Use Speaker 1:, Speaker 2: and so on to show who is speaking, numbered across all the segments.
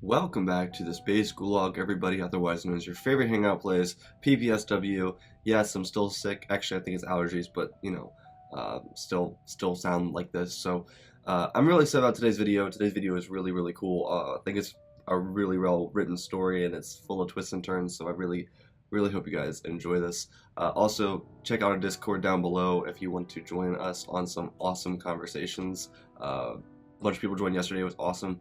Speaker 1: Welcome back to the Space Gulag, everybody, otherwise known as your favorite hangout place, PPSW. Yes, I'm still sick. Actually, I think it's allergies, but still sound like this. So, I'm really excited about today's video. Today's video is really cool. I think it's a really well written story, and it's full of twists and turns. So I really hope you guys enjoy this. Also, check out our Discord down below if you want to join us on some awesome conversations. A bunch of people joined yesterday. It was awesome.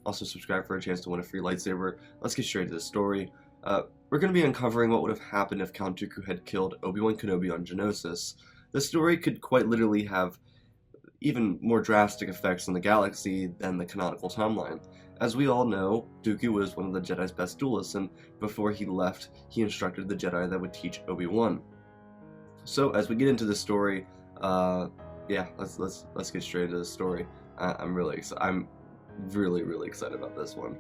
Speaker 1: Also subscribe for a chance to win a free lightsaber. Let's get straight to the story. We're going to be uncovering what would have happened if Count Dooku had killed Obi-Wan Kenobi on Geonosis. The story could quite literally have even more drastic effects on the galaxy than the canonical timeline. As we all know, Dooku was one of the Jedi's best duelists, and before he left, he instructed the Jedi that would teach Obi-Wan. So as we get into the story, yeah, let's get straight into the story. I'm really excited about this one.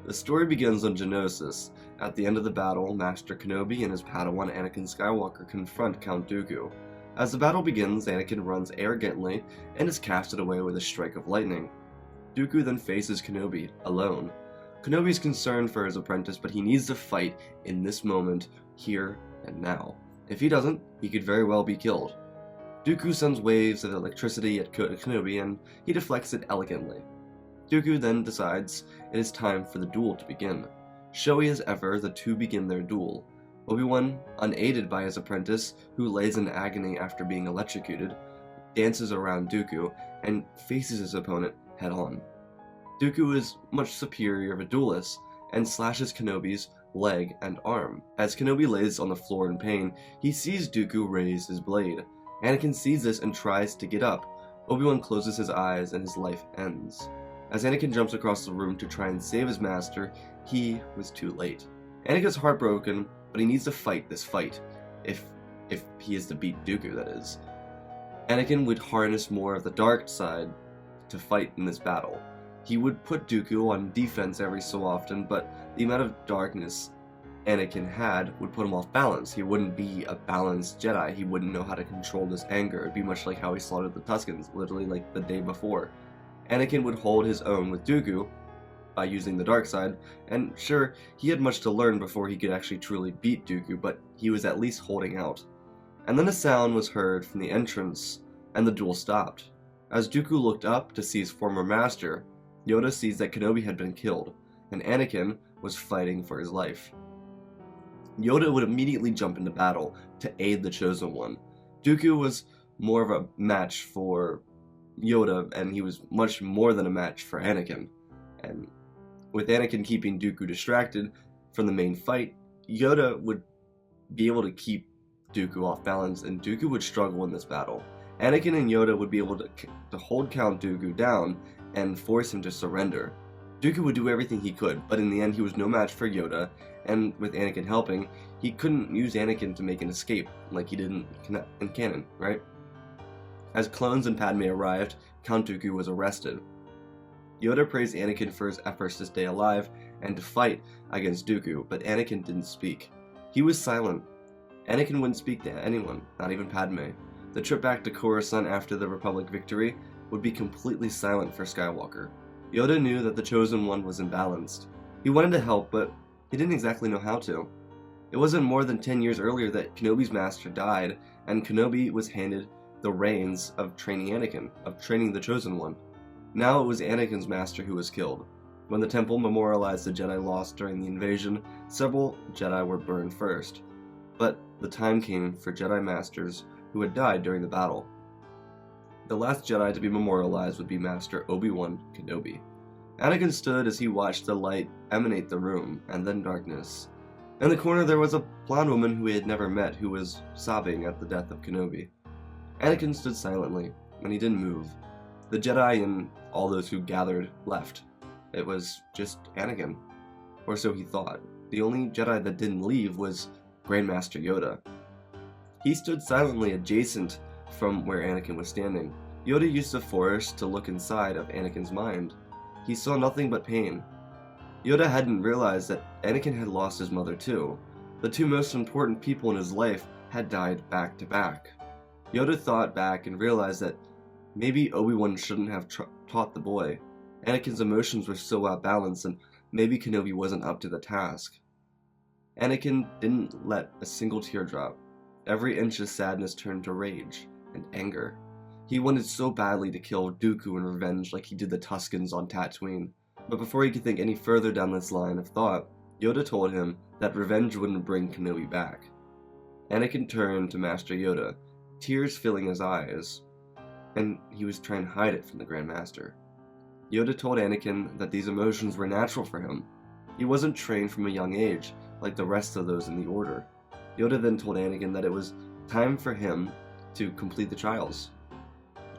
Speaker 1: The story begins on Geonosis. At the end of the battle, Master Kenobi and his Padawan Anakin Skywalker confront Count Dooku. As the battle begins, Anakin runs arrogantly and is casted away with a strike of lightning. Dooku then faces Kenobi, alone. Kenobi is concerned for his apprentice, but he needs to fight in this moment, here and now. If he doesn't, he could very well be killed. Dooku sends waves of electricity at Kenobi and he deflects it elegantly. Dooku then decides it is time for the duel to begin. Showy as ever, the two begin their duel. Obi-Wan, unaided by his apprentice, who lays in agony after being electrocuted, dances around Dooku and faces his opponent head-on. Dooku is much superior of a duelist and slashes Kenobi's leg and arm. As Kenobi lays on the floor in pain, he sees Dooku raise his blade. Anakin sees this and tries to get up. Obi-Wan closes his eyes and his life ends. As Anakin jumps across the room to try and save his master, he was too late. Anakin's heartbroken, but he needs to fight this fight. If he is to beat Dooku, that is. Anakin would harness more of the dark side to fight in this battle. He would put Dooku on defense every so often, but the amount of darkness Anakin had would put him off balance. He wouldn't be a balanced Jedi. He wouldn't know how to control this anger. It'd be much like how he slaughtered the Tuskens, literally like the day before. Anakin would hold his own with Dooku by using the dark side, and sure, he had much to learn before he could actually truly beat Dooku, but he was at least holding out. And then a sound was heard from the entrance, and the duel stopped. As Dooku looked up to see his former master, Yoda sees that Kenobi had been killed, and Anakin was fighting for his life. Yoda would immediately jump into battle to aid the Chosen One. Dooku was more of a match for Yoda, and he was much more than a match for Anakin. And with Anakin keeping Dooku distracted from the main fight, Yoda would be able to keep Dooku off balance, and Dooku would struggle in this battle. Anakin and Yoda would be able to hold Count Dooku down and force him to surrender. Dooku would do everything he could, but in the end he was no match for Yoda, and with Anakin helping, he couldn't use Anakin to make an escape like he did in canon, right? As clones and Padme arrived, Count Dooku was arrested. Yoda praised Anakin for his efforts to stay alive and to fight against Dooku, but Anakin didn't speak. He was silent. Anakin wouldn't speak to anyone, not even Padme. The trip back to Coruscant after the Republic victory would be completely silent for Skywalker. Yoda knew that the Chosen One was imbalanced. He wanted to help, but he didn't exactly know how to. It wasn't more than 10 years earlier that Kenobi's master died, and Kenobi was handed the reins of training Anakin, of training the Chosen One. Now it was Anakin's master who was killed. When the temple memorialized the Jedi lost during the invasion, several Jedi were burned first. But the time came for Jedi masters who had died during the battle. The last Jedi to be memorialized would be Master Obi-Wan Kenobi. Anakin stood as he watched the light emanate the room, and then darkness. In the corner there was a blonde woman who he had never met who was sobbing at the death of Kenobi. Anakin stood silently, and he didn't move. The Jedi and all those who gathered left. It was just Anakin. Or so he thought. The only Jedi that didn't leave was Grandmaster Yoda. He stood silently adjacent from where Anakin was standing. Yoda used the Force to look inside of Anakin's mind. He saw nothing but pain. Yoda hadn't realized that Anakin had lost his mother too. The two most important people in his life had died back to back. Yoda thought back and realized that maybe Obi-Wan shouldn't have taught the boy. Anakin's emotions were so out balanced, and maybe Kenobi wasn't up to the task. Anakin didn't let a single tear drop. Every inch of sadness turned to rage and anger. He wanted so badly to kill Dooku in revenge like he did the Tuskens on Tatooine. But before he could think any further down this line of thought, Yoda told him that revenge wouldn't bring Kenobi back. Anakin turned to Master Yoda, tears filling his eyes, and he was trying to hide it from the Grand Master. Yoda told Anakin that these emotions were natural for him. He wasn't trained from a young age, like the rest of those in the Order. Yoda then told Anakin that it was time for him to complete the trials.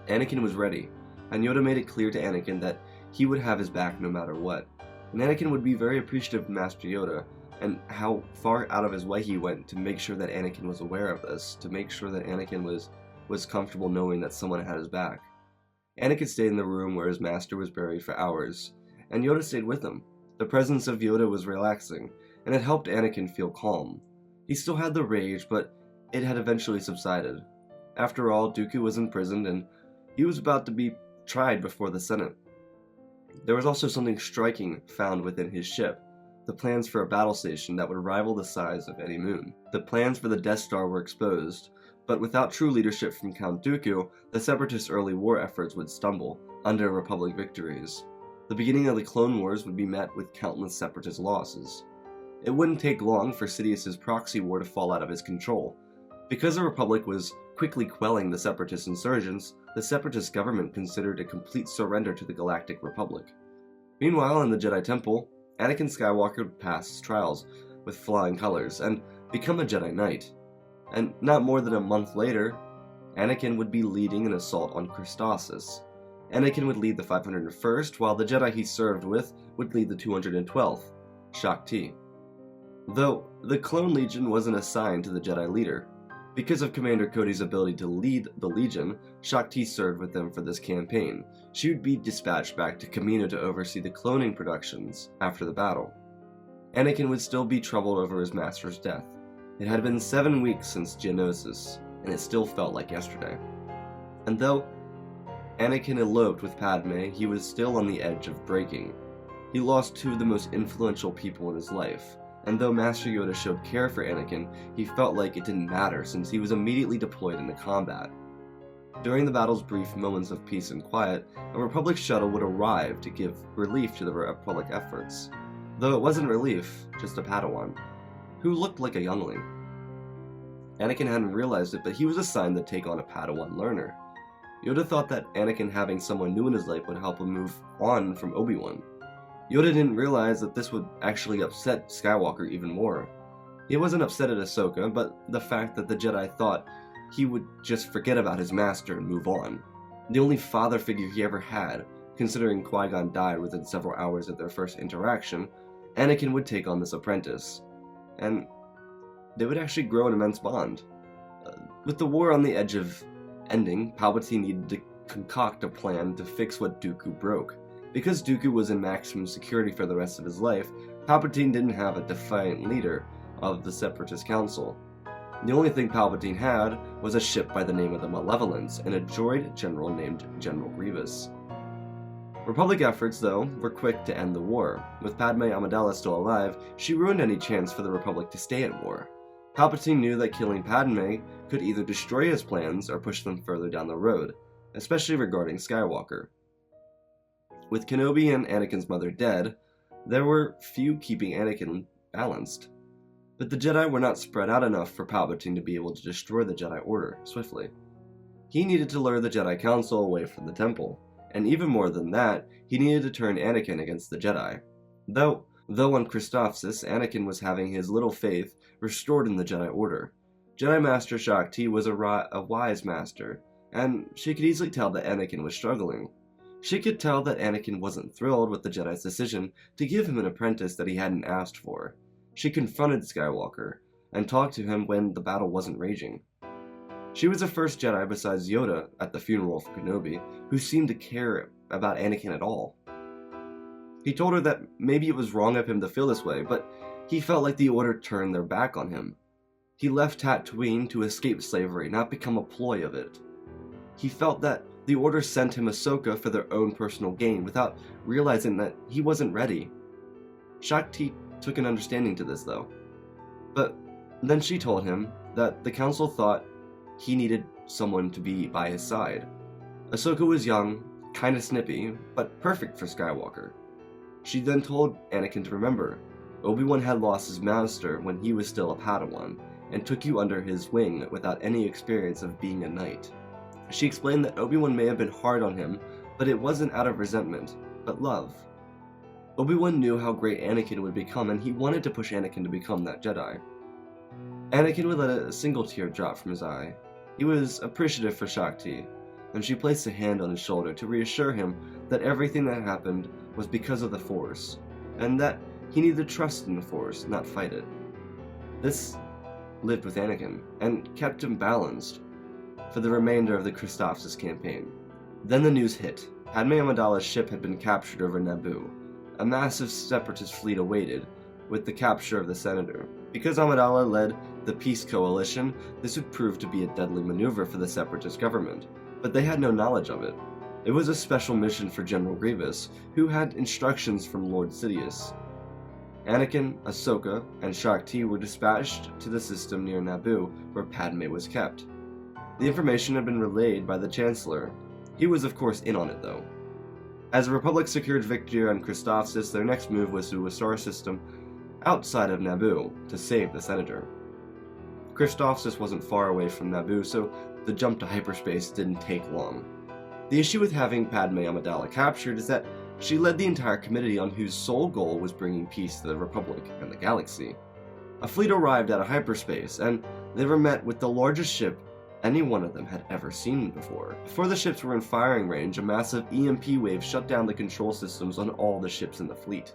Speaker 1: Anakin was ready, and Yoda made it clear to Anakin that he would have his back no matter what. And Anakin would be very appreciative of Master Yoda, and how far out of his way he went to make sure that Anakin was aware of this, to make sure that Anakin was comfortable knowing that someone had his back. Anakin stayed in the room where his master was buried for hours, and Yoda stayed with him. The presence of Yoda was relaxing, and it helped Anakin feel calm. He still had the rage, but it had eventually subsided. After all, Dooku was imprisoned, and he was about to be tried before the Senate. There was also something striking found within his ship, the plans for a battle station that would rival the size of any moon. The plans for the Death Star were exposed, but without true leadership from Count Dooku, the Separatists' early war efforts would stumble under Republic victories. The beginning of the Clone Wars would be met with countless Separatist losses. It wouldn't take long for Sidious's proxy war to fall out of his control. Because the Republic was quickly quelling the Separatist insurgents, the Separatist government considered a complete surrender to the Galactic Republic. Meanwhile, in the Jedi Temple, Anakin Skywalker would pass his trials with flying colors and become a Jedi Knight. And not more than a month later, Anakin would be leading an assault on Geonosis. Anakin would lead the 501st, while the Jedi he served with would lead the 212th, Shaak Ti. Though the Clone Legion wasn't assigned to the Jedi leader. Because of Commander Cody's ability to lead the Legion, Shaak Ti served with them for this campaign. She would be dispatched back to Kamino to oversee the cloning productions after the battle. Anakin would still be troubled over his master's death. It had been 7 weeks since Geonosis, and it still felt like yesterday. And though Anakin eloped with Padme, he was still on the edge of breaking. He lost two of the most influential people in his life, and though Master Yoda showed care for Anakin, he felt like it didn't matter since he was immediately deployed into combat. During the battle's brief moments of peace and quiet, a Republic shuttle would arrive to give relief to the Republic efforts. Though it wasn't relief, just a Padawan, who looked like a youngling. Anakin hadn't realized it, but he was assigned to take on a Padawan learner. Yoda thought that Anakin having someone new in his life would help him move on from Obi-Wan. Yoda didn't realize that this would actually upset Skywalker even more. He wasn't upset at Ahsoka, but the fact that the Jedi thought he would just forget about his master and move on. The only father figure he ever had, considering Qui-Gon died within several hours of their first interaction, Anakin would take on this apprentice. And they would actually grow an immense bond. With the war on the edge of ending, Palpatine needed to concoct a plan to fix what Dooku broke. Because Dooku was in maximum security for the rest of his life, Palpatine didn't have a defiant leader of the Separatist Council. The only thing Palpatine had was a ship by the name of the Malevolence and a droid general named General Grievous. Republic efforts, though, were quick to end the war. With Padme Amidala still alive, she ruined any chance for the Republic to stay at war. Palpatine knew that killing Padme could either destroy his plans or push them further down the road, especially regarding Skywalker. With Kenobi and Anakin's mother dead, there were few keeping Anakin balanced. But the Jedi were not spread out enough for Palpatine to be able to destroy the Jedi Order swiftly. He needed to lure the Jedi Council away from the Temple, and even more than that, he needed to turn Anakin against the Jedi. Though on Geonosis, Anakin was having his little faith restored in the Jedi Order. Jedi Master Shaak Ti was a wise master, and she could easily tell that Anakin was struggling. She could tell that Anakin wasn't thrilled with the Jedi's decision to give him an apprentice that he hadn't asked for. She confronted Skywalker, and talked to him when the battle wasn't raging. She was the first Jedi besides Yoda at the funeral of Kenobi who seemed to care about Anakin at all. He told her that maybe it was wrong of him to feel this way, but he felt like the Order turned their back on him. He left Tatooine to escape slavery, not become a ploy of it. He felt that the Order sent him Ahsoka for their own personal gain without realizing that he wasn't ready. Shaak-Ti took an understanding to this though. But then she told him that the council thought he needed someone to be by his side. Ahsoka was young, kinda snippy, but perfect for Skywalker. She then told Anakin to remember, Obi-Wan had lost his master when he was still a Padawan, and took you under his wing without any experience of being a knight. She explained that Obi-Wan may have been hard on him, but it wasn't out of resentment, but love. Obi-Wan knew how great Anakin would become, and he wanted to push Anakin to become that Jedi. Anakin would let a single tear drop from his eye. He was appreciative for Shaak-Ti, and she placed a hand on his shoulder to reassure him that everything that happened was because of the Force, and that he needed to trust in the Force, not fight it. This lived with Anakin, and kept him balanced for the remainder of the Christophsis campaign. Then the news hit. Padme Amidala's ship had been captured over Naboo. A massive separatist fleet awaited, with the capture of the Senator. Because Amidala led the Peace Coalition, this would prove to be a deadly maneuver for the separatist government, but they had no knowledge of it. It was a special mission for General Grievous, who had instructions from Lord Sidious. Anakin, Ahsoka, and Shaak-Ti were dispatched to the system near Naboo, where Padme was kept. The information had been relayed by the Chancellor. He was of course in on it though. As the Republic secured victory on Christophsis, their next move was to a star system outside of Naboo to save the Senator. Christophsis wasn't far away from Naboo, so the jump to hyperspace didn't take long. The issue with having Padme Amidala captured is that she led the entire committee on whose sole goal was bringing peace to the Republic and the galaxy. A fleet arrived out of hyperspace, and they were met with the largest ship any one of them had ever seen before. Before the ships were in firing range, a massive EMP wave shut down the control systems on all the ships in the fleet.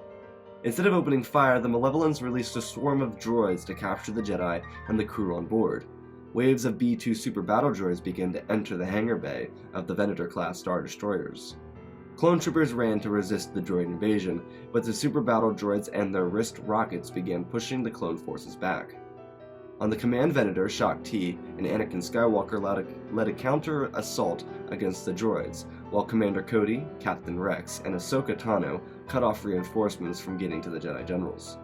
Speaker 1: Instead of opening fire, the Malevolence released a swarm of droids to capture the Jedi and the crew on board. Waves of B-2 super battle droids began to enter the hangar bay of the Venator-class Star Destroyers. Clone troopers ran to resist the droid invasion, but the super battle droids and their wrist rockets began pushing the clone forces back. On the command Venator, Shaak-Ti and Anakin Skywalker led a counter-assault against the droids, while Commander Cody, Captain Rex, and Ahsoka Tano cut off reinforcements from getting to the Jedi Generals.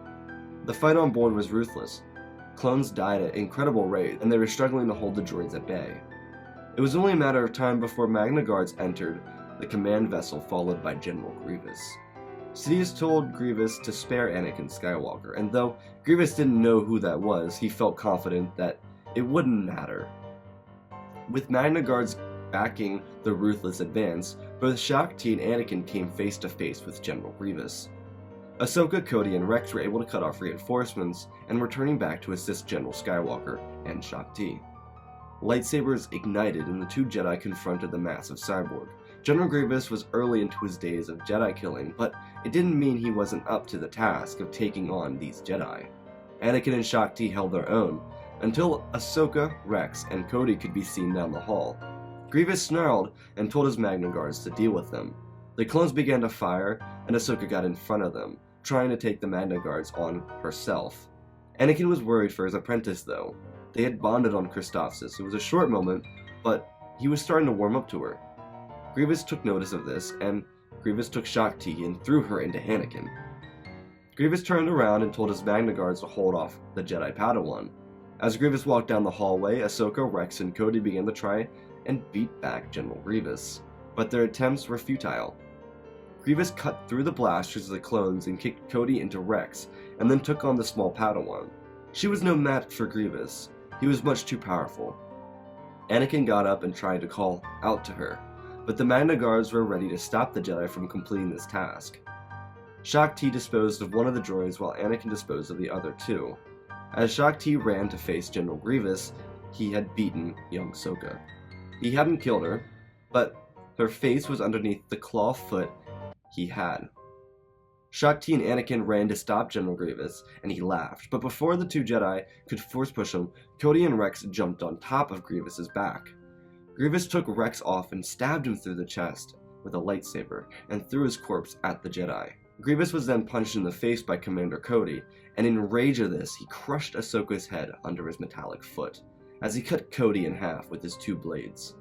Speaker 1: The fight on board was ruthless. Clones died at incredible rates, and they were struggling to hold the droids at bay. It was only a matter of time before Magna Guards entered the command vessel, followed by General Grievous. Sidious told Grievous to spare Anakin Skywalker, and though Grievous didn't know who that was, he felt confident that it wouldn't matter. With Magna Guards backing the ruthless advance, both Shaak-Ti and Anakin came face to face with General Grievous. Ahsoka, Cody, and Rex were able to cut off reinforcements and were turning back to assist General Skywalker and Shaak-Ti. Lightsabers ignited and the two Jedi confronted the massive cyborg. General Grievous was early into his days of Jedi killing, but it didn't mean he wasn't up to the task of taking on these Jedi. Anakin and Shaak-Ti held their own, until Ahsoka, Rex, and Cody could be seen down the hall. Grievous snarled and told his Magna Guards to deal with them. The clones began to fire, and Ahsoka got in front of them, trying to take the Magna Guards on herself. Anakin was worried for his apprentice though. They had bonded on Christophsis. It was a short moment, but he was starting to warm up to her. Grievous took notice of this, and Grievous took Shaak-Ti and threw her into Anakin. Grievous turned around and told his Magna Guards to hold off the Jedi Padawan. As Grievous walked down the hallway, Ahsoka, Rex, and Cody began to try and beat back General Grievous, but their attempts were futile. Grievous cut through the blasters of the clones and kicked Cody into Rex, and then took on the small Padawan. She was no match for Grievous. He was much too powerful. Anakin got up and tried to call out to her, but the Magna Guards were ready to stop the Jedi from completing this task. Shaak-Ti disposed of one of the droids while Anakin disposed of the other two. As Shaak-Ti ran to face General Grievous, he had beaten young Ahsoka. He hadn't killed her, but her face was underneath the claw foot he had. Shaak-Ti and Anakin ran to stop General Grievous, and he laughed, but before the two Jedi could force push him, Cody and Rex jumped on top of Grievous's back. Grievous took Rex off and stabbed him through the chest with a lightsaber, and threw his corpse at the Jedi. Grievous was then punched in the face by Commander Cody, and in rage of this, he crushed Ahsoka's head under his metallic foot, as he cut Cody in half with his two blades.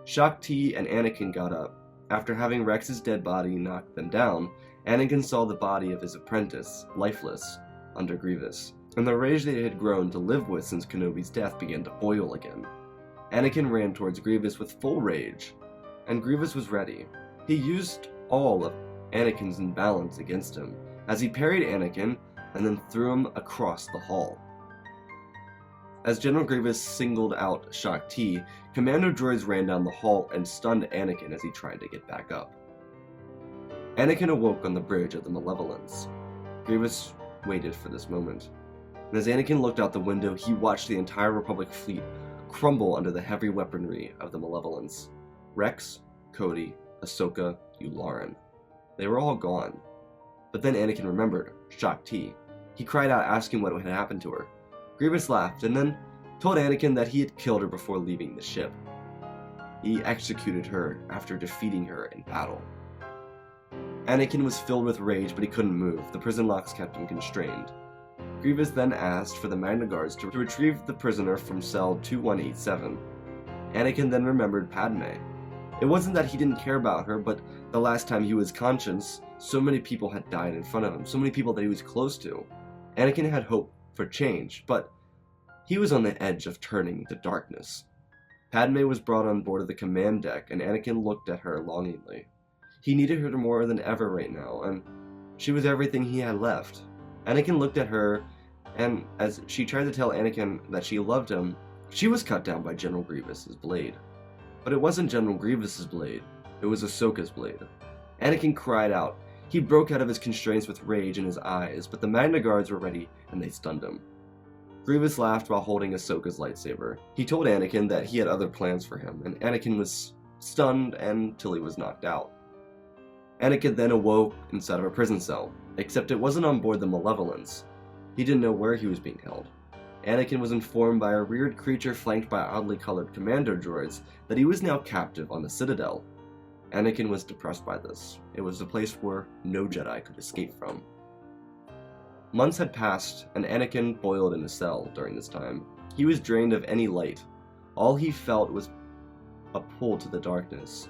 Speaker 1: Shaak-Ti and Anakin got up. After having Rex's dead body knock them down, Anakin saw the body of his apprentice, lifeless, under Grievous, and the rage they had grown to live with since Kenobi's death began to boil again. Anakin ran towards Grievous with full rage, and Grievous was ready. He used all of Anakin's imbalance against him, as he parried Anakin and then threw him across the hall. As General Grievous singled out Shaak Ti, commando droids ran down the hall and stunned Anakin as he tried to get back up. Anakin awoke on the bridge of the Malevolence. Grievous waited for this moment, and as Anakin looked out the window, he watched the entire Republic fleet crumble under the heavy weaponry of the Malevolence. Rex, Cody, Ahsoka, Yularen. They were all gone. But then Anakin remembered Shaak Ti. He cried out, asking what had happened to her. Grievous laughed and then told Anakin that he had killed her before leaving the ship. He executed her after defeating her in battle. Anakin was filled with rage, but he couldn't move. The prison locks kept him constrained. Grievous then asked for the Magna Guards to retrieve the prisoner from cell 2187. Anakin then remembered Padme. It wasn't that he didn't care about her, but the last time he was conscious, so many people had died in front of him, so many people that he was close to. Anakin had hope for change, but he was on the edge of turning to darkness. Padme was brought on board of the command deck, and Anakin looked at her longingly. He needed her more than ever right now, and she was everything he had left. Anakin looked at her, and as she tried to tell Anakin that she loved him, she was cut down by General Grievous's blade. But it wasn't General Grievous's blade, it was Ahsoka's blade. Anakin cried out. He broke out of his constraints with rage in his eyes, but the Magna Guards were ready and they stunned him. Grievous laughed while holding Ahsoka's lightsaber. He told Anakin that he had other plans for him, and Anakin was stunned until he was knocked out. Anakin then awoke inside of a prison cell, except it wasn't on board the Malevolence. He didn't know where he was being held. Anakin was informed by a weird creature flanked by oddly colored commando droids that he was now captive on the Citadel. Anakin was depressed by this. It was a place where no Jedi could escape from. Months had passed, and Anakin boiled in a cell during this time. He was drained of any light. All he felt was a pull to the darkness.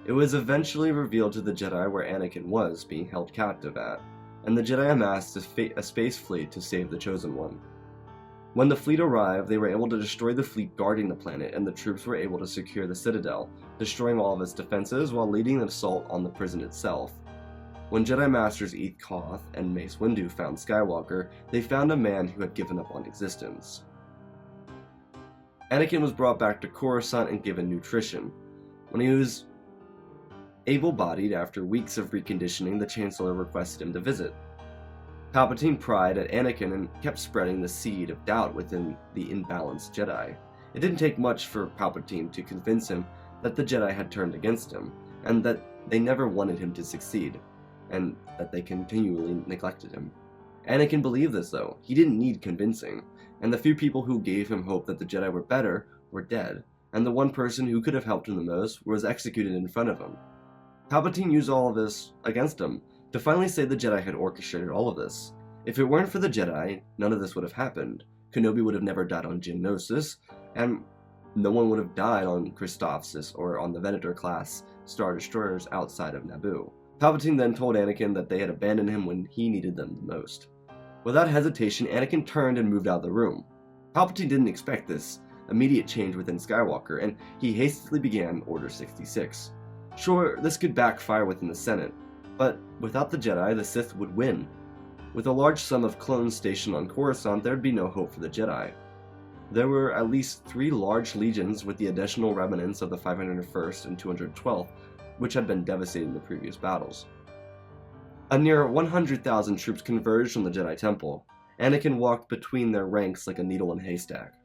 Speaker 1: It was eventually revealed to the Jedi where Anakin was being held captive at, and the Jedi amassed a space fleet to save the Chosen One. When the fleet arrived, they were able to destroy the fleet guarding the planet, and the troops were able to secure the Citadel, destroying all of its defenses while leading an assault on the prison itself. When Jedi Masters Eth Koth and Mace Windu found Skywalker, they found a man who had given up on existence. Anakin was brought back to Coruscant and given nutrition. When he was able-bodied after weeks of reconditioning, the Chancellor requested him to visit. Palpatine pried at Anakin and kept spreading the seed of doubt within the imbalanced Jedi. It didn't take much for Palpatine to convince him that the Jedi had turned against him, and that they never wanted him to succeed, and that they continually neglected him. Anakin believed this though. He didn't need convincing, and the few people who gave him hope that the Jedi were better were dead, and the one person who could have helped him the most was executed in front of him. Palpatine used all of this against him, to finally say the Jedi had orchestrated all of this. If it weren't for the Jedi, none of this would have happened. Kenobi would have never died on Geonosis, and no one would have died on Christophsis or on the Venator-class Star Destroyers outside of Naboo. Palpatine then told Anakin that they had abandoned him when he needed them the most. Without hesitation, Anakin turned and moved out of the room. Palpatine didn't expect this immediate change within Skywalker, and he hastily began Order 66. Sure, this could backfire within the Senate, but without the Jedi, the Sith would win. With a large sum of clones stationed on Coruscant, there would be no hope for the Jedi. There were at least 3 large legions with the additional remnants of the 501st and 212th, which had been devastated in the previous battles. A near 100,000 troops converged on the Jedi Temple. Anakin walked between their ranks like a needle in a haystack.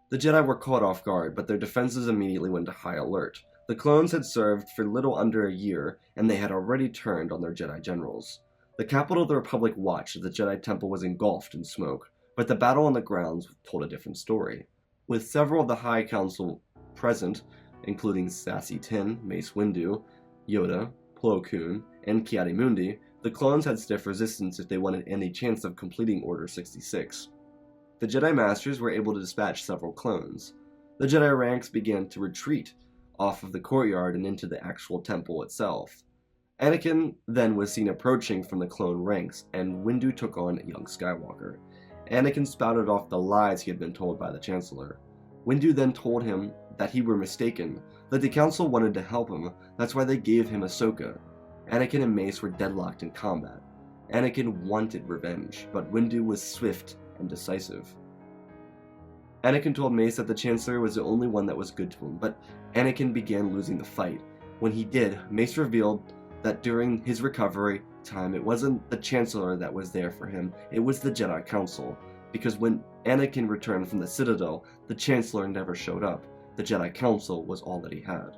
Speaker 1: The Jedi were caught off guard, but their defenses immediately went to high alert. The clones had served for little under a year, and they had already turned on their Jedi generals. The capital of the Republic watched as the Jedi Temple was engulfed in smoke, but the battle on the grounds told a different story. With several of the High Council present, including Sassy Tin, Mace Windu, Yoda, Plo Koon, and Ki-Adi-Mundi, the clones had stiff resistance if they wanted any chance of completing Order 66. The Jedi Masters were able to dispatch several clones. The Jedi ranks began to retreat off of the courtyard and into the actual temple itself. Anakin then was seen approaching from the clone ranks, and Windu took on young Skywalker. Anakin spouted off the lies he had been told by the Chancellor. Windu then told him that he were mistaken, that the Council wanted to help him, that's why they gave him Ahsoka. Anakin and Mace were deadlocked in combat. Anakin wanted revenge, but Windu was swift and decisive. Anakin told Mace that the Chancellor was the only one that was good to him, but Anakin began losing the fight. When he did, Mace revealed that during his recovery time, it wasn't the Chancellor that was there for him, it was the Jedi Council. Because when Anakin returned from the Citadel, the Chancellor never showed up. The Jedi Council was all that he had.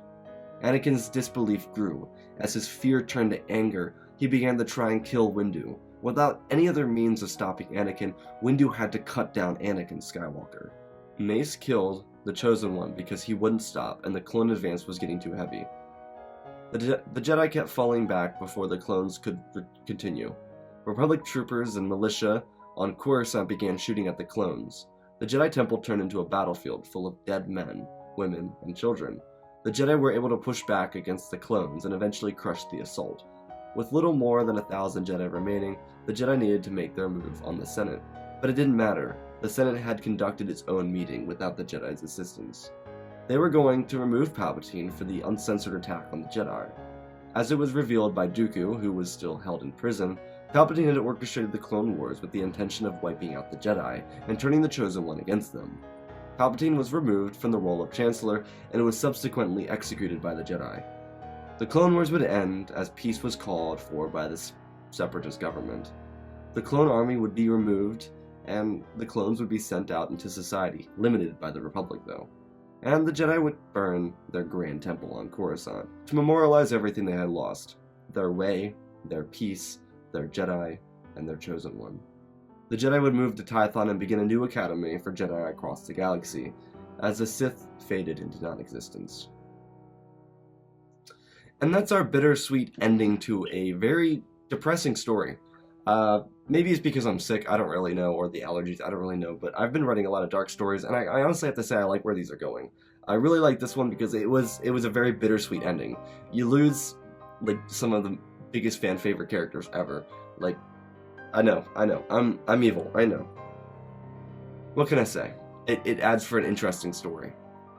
Speaker 1: Anakin's disbelief grew. As his fear turned to anger, he began to try and kill Windu. Without any other means of stopping Anakin, Windu had to cut down Anakin Skywalker. Mace killed the Chosen One because he wouldn't stop, and the clone advance was getting too heavy. The Jedi kept falling back before the clones could continue. Republic troopers and militia on Coruscant began shooting at the clones. The Jedi Temple turned into a battlefield full of dead men, women, and children. The Jedi were able to push back against the clones and eventually crushed the assault. With little more than 1,000 Jedi remaining, the Jedi needed to make their move on the Senate. But it didn't matter. The Senate had conducted its own meeting without the Jedi's assistance. They were going to remove Palpatine for the uncensored attack on the Jedi. As it was revealed by Dooku, who was still held in prison, Palpatine had orchestrated the Clone Wars with the intention of wiping out the Jedi and turning the Chosen One against them. Palpatine was removed from the role of Chancellor and was subsequently executed by the Jedi. The Clone Wars would end as peace was called for by the Separatist government. The clone army would be removed, and the clones would be sent out into society, limited by the Republic though. And the Jedi would burn their Grand Temple on Coruscant to memorialize everything they had lost: their way, their peace, their Jedi, and their Chosen One. The Jedi would move to Tython and begin a new academy for Jedi across the galaxy, as the Sith faded into non-existence. And that's our bittersweet ending to a very depressing story. Maybe it's because I'm sick, I don't really know, or the allergies, I don't really know, but I've been writing a lot of dark stories, and I honestly have to say I like where these are going. I really like this one because it was a very bittersweet ending. You lose, like, some of the biggest fan favorite characters ever. Like, I know, I'm evil, I know. What can I say? It adds for an interesting story.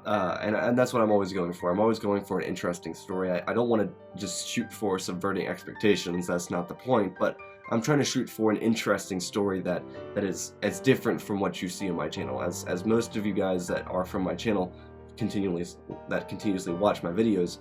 Speaker 1: And that's what I'm always going for. I'm always going for an interesting story. I don't want to just shoot for subverting expectations, that's not the point, but I'm trying to shoot for an interesting story that is as different from what you see on my channel. As most of you guys that are from my channel continuously watch my videos,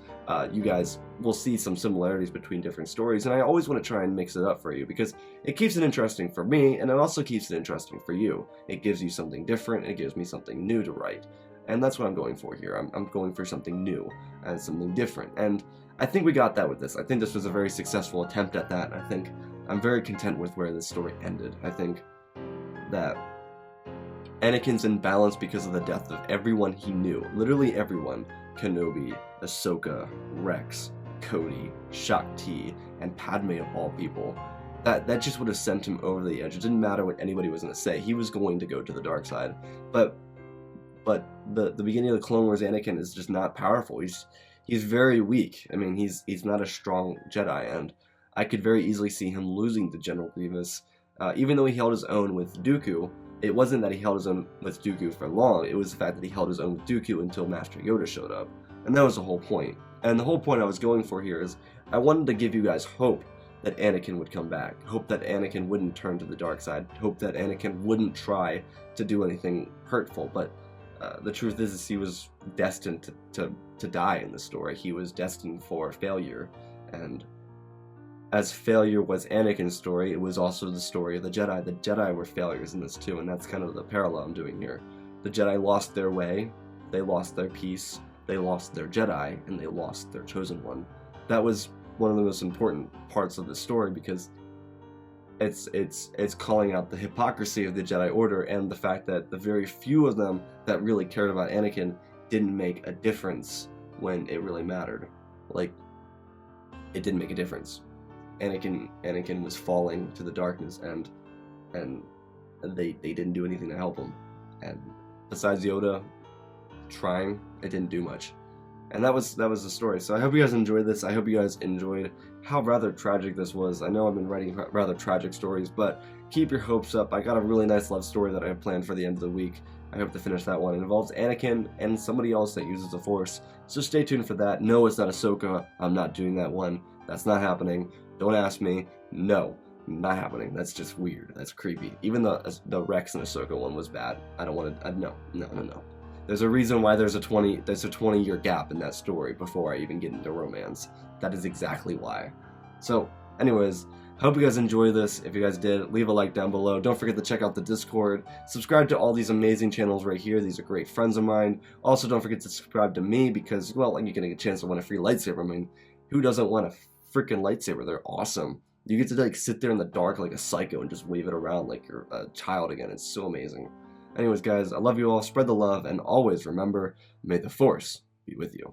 Speaker 1: you guys will see some similarities between different stories, and I always want to try and mix it up for you because it keeps it interesting for me, and it also keeps it interesting for you. It gives you something different, it gives me something new to write. And that's what I'm going for here. I'm going for something new and something different. And I think we got that with this. I think this was a very successful attempt at that. I think I'm very content with where this story ended. I think that Anakin's in balance because of the death of everyone he knew. Literally everyone. Kenobi, Ahsoka, Rex, Cody, Shakti, and Padme of all people. That just would have sent him over the edge. It didn't matter what anybody was going to say. He was going to go to the dark side. But the beginning of the Clone Wars, Anakin is just not powerful. He's very weak. I mean, he's not a strong Jedi, and I could very easily see him losing to General Grievous. Even though he held his own with Dooku, it wasn't that he held his own with Dooku for long. It was the fact that he held his own with Dooku until Master Yoda showed up, and that was the whole point. And the whole point I was going for here is I wanted to give you guys hope that Anakin would come back. Hope that Anakin wouldn't turn to the dark side. Hope that Anakin wouldn't try to do anything hurtful. But the truth is he was destined to die in the story. He was destined for failure. And as failure was Anakin's story, it was also the story of the Jedi. The Jedi were failures in this too, and that's kind of the parallel I'm doing here. The Jedi lost their way, they lost their peace, they lost their Jedi, and they lost their Chosen One. That was one of the most important parts of the story because it's calling out the hypocrisy of the Jedi Order and the fact that the very few of them that really cared about Anakin didn't make a difference when it really mattered. Like, it didn't make a difference. Anakin was falling to the darkness, and they didn't do anything to help him. And besides Yoda trying, it didn't do much. And that was the story. So I hope you guys enjoyed this. I hope you guys enjoyed how rather tragic this was. I know I've been writing rather tragic stories, but keep your hopes up. I got a really nice love story that I have planned for the end of the week. I hope to finish that one. It involves Anakin and somebody else that uses the Force. So stay tuned for that. No, it's not Ahsoka. I'm not doing that one. That's not happening. Don't ask me. No, not happening. That's just weird. That's creepy. Even the Rex and Ahsoka one was bad. I don't want to. No. There's a reason why there's a 20-year gap in that story before I even get into romance. That is exactly why. So, anyways, hope you guys enjoy this. If you guys did, leave a like down below. Don't forget to check out the Discord. Subscribe to all these amazing channels right here. These are great friends of mine. Also, don't forget to subscribe to me because, well, you're getting a chance to win a free lightsaber. I mean, who doesn't want a freaking lightsaber? They're awesome. You get to like sit there in the dark like a psycho and just wave it around like you're a child again. It's so amazing. Anyways, guys, I love you all. Spread the love, and always remember, may the Force be with you.